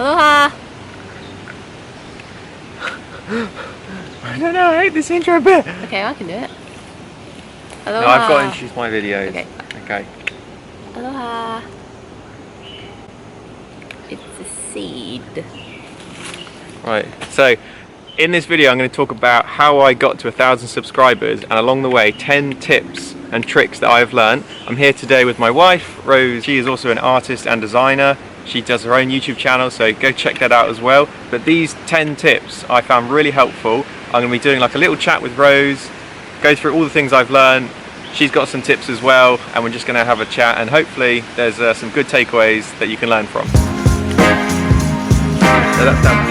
Aloha! I don't know, I hate this intro bit. Okay, I can do it. Aloha! No, I've got to introduce my videos. Okay. Aloha! It's a seed. Right, so in this video I'm going to talk about how I got to 1,000 subscribers, and along the way 10 tips and tricks that I've learned. I'm here today with my wife, Rose. She is also an artist and designer. She does her own YouTube channel, so go check that out as well. But these 10 tips I found really helpful. I'm going to be doing like a little chat with Rose, go through all the things I've learned. She's got some tips as well, and we're just going to have a chat, and hopefully there's some good takeaways that you can learn from. So that's done.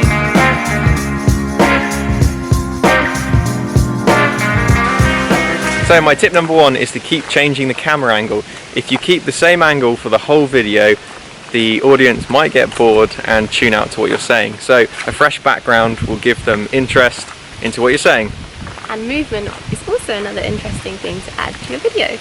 So my tip number one is to keep changing the camera angle. If you keep the same angle for the whole video, the audience might get bored and tune out to what you're saying. So a fresh background will give them interest into what you're saying. And movement is also another interesting thing to add to your video.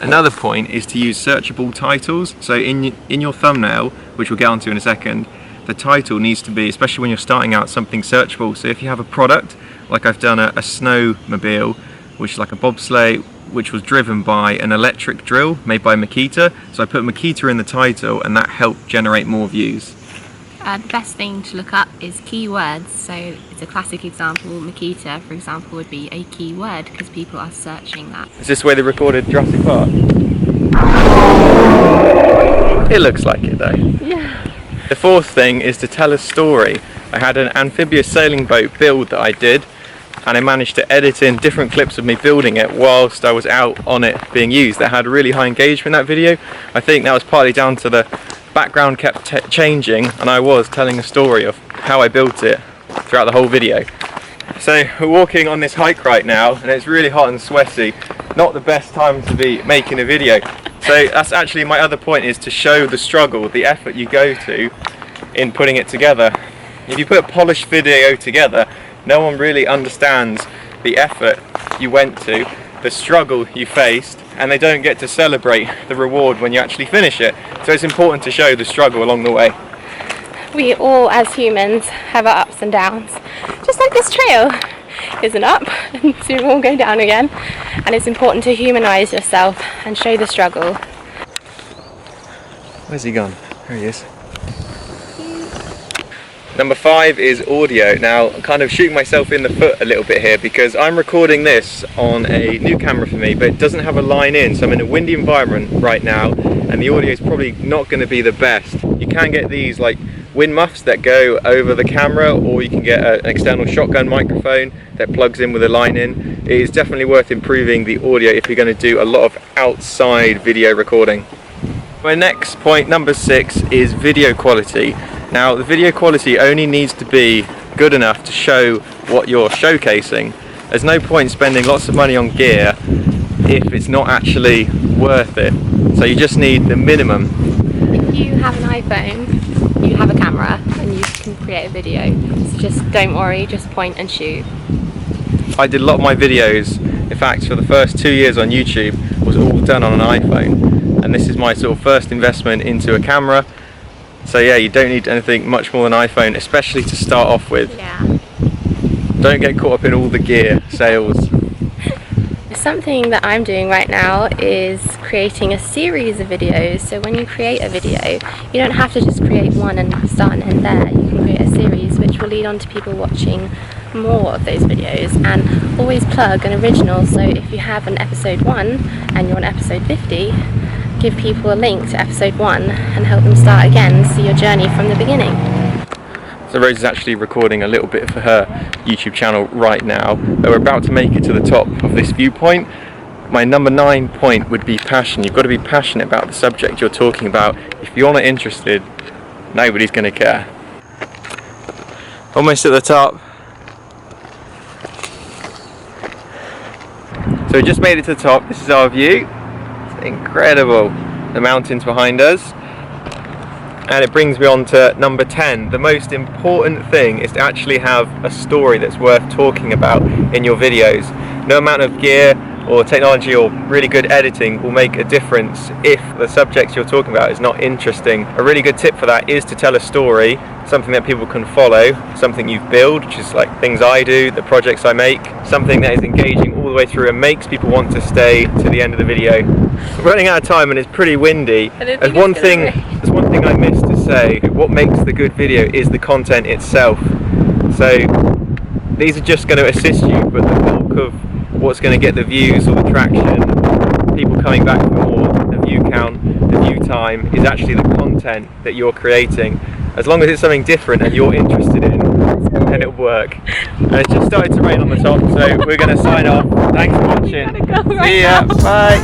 Another point is to use searchable titles. So in your thumbnail, which we'll get onto in a second, the title needs to be, especially when you're starting out, something searchable. So if you have a product, like I've done a snowmobile, which is like a bobsleigh, which was driven by an electric drill made by Makita. So I put Makita in the title, and that helped generate more views. The best thing to look up is keywords. So it's a classic example. Makita, for example, would be a keyword because people are searching that. Is this where they recorded Jurassic Park? It looks like it though. Yeah. The fourth thing is to tell a story. I had an amphibious sailing boat build that I did, and I managed to edit in different clips of me building it whilst I was out on it being used. That had really high engagement in that video. I think that was partly down to the background kept changing, and I was telling a story of how I built it throughout the whole video. So we're walking on this hike right now, and it's really hot and sweaty. Not the best time to be making a video. So that's actually my other point, is to show the struggle, the effort you go to in putting it together. If you put a polished video together, no one really understands the effort you went to, the struggle you faced, and they don't get to celebrate the reward when you actually finish it. So it's important to show the struggle along the way. We all, as humans, have our ups and downs. Just like this trail is an up, and soon we'll go down again. And it's important to humanise yourself and show the struggle. Where's he gone? There he is. Number 5 is audio. Now, I'm kind of shooting myself in the foot a little bit here because I'm recording this on a new camera for me, but it doesn't have a line in, so I'm in a windy environment right now, and the audio is probably not going to be the best. You can get these like wind muffs that go over the camera, or you can get an external shotgun microphone that plugs in with a line in. It is definitely worth improving the audio if you're going to do a lot of outside video recording. My next point, number 6, is video quality. Now, the video quality only needs to be good enough to show what you're showcasing. There's no point spending lots of money on gear if it's not actually worth it. So you just need the minimum. If you have an iPhone, you have a camera and you can create a video. So just don't worry, just point and shoot. I did a lot of my videos, in fact for the first 2 years on YouTube, was all done on an iPhone. And this is my sort of first investment into a camera. So yeah, you don't need anything much more than an iPhone, especially to start off with. Yeah. Don't get caught up in all the gear sales. Something that I'm doing right now is creating a series of videos. So when you create a video, you don't have to just create one and start and end there. You can create a series which will lead on to people watching more of those videos, and always plug an original. So if you have an episode 1 and you're on episode 50, give people a link to episode 1 and help them start again and see your journey from the beginning. So Rose is actually recording a little bit for her YouTube channel right now, but we're about to make it to the top of this viewpoint. My number 9 point would be passion. You've got to be passionate about the subject you're talking about. If you're not interested, nobody's going to care. Almost at the top. So we just made it to the top. This is our view. It's incredible. The mountains behind us. And it brings me on to number 10. The most important thing is to actually have a story that's worth talking about in your videos. No amount of gear, or technology or really good editing will make a difference if the subjects you're talking about is not interesting. A really good tip for that is to tell a story, something that people can follow, something you've built, which is like things I do, the projects I make, something that is engaging all the way through and makes people want to stay to the end of the video. We're running out of time and it's pretty windy. There's one thing I missed to say. What makes the good video is the content itself. So these are just going to assist you, but the bulk of what's going to get the views or the traction, people coming back for more, the view count, the view time, is actually the content that you're creating. As long as it's something different and you're interested in, then it'll work. And it's just started to rain on the top, so we're going to sign off. Thanks for watching. See ya. Bye.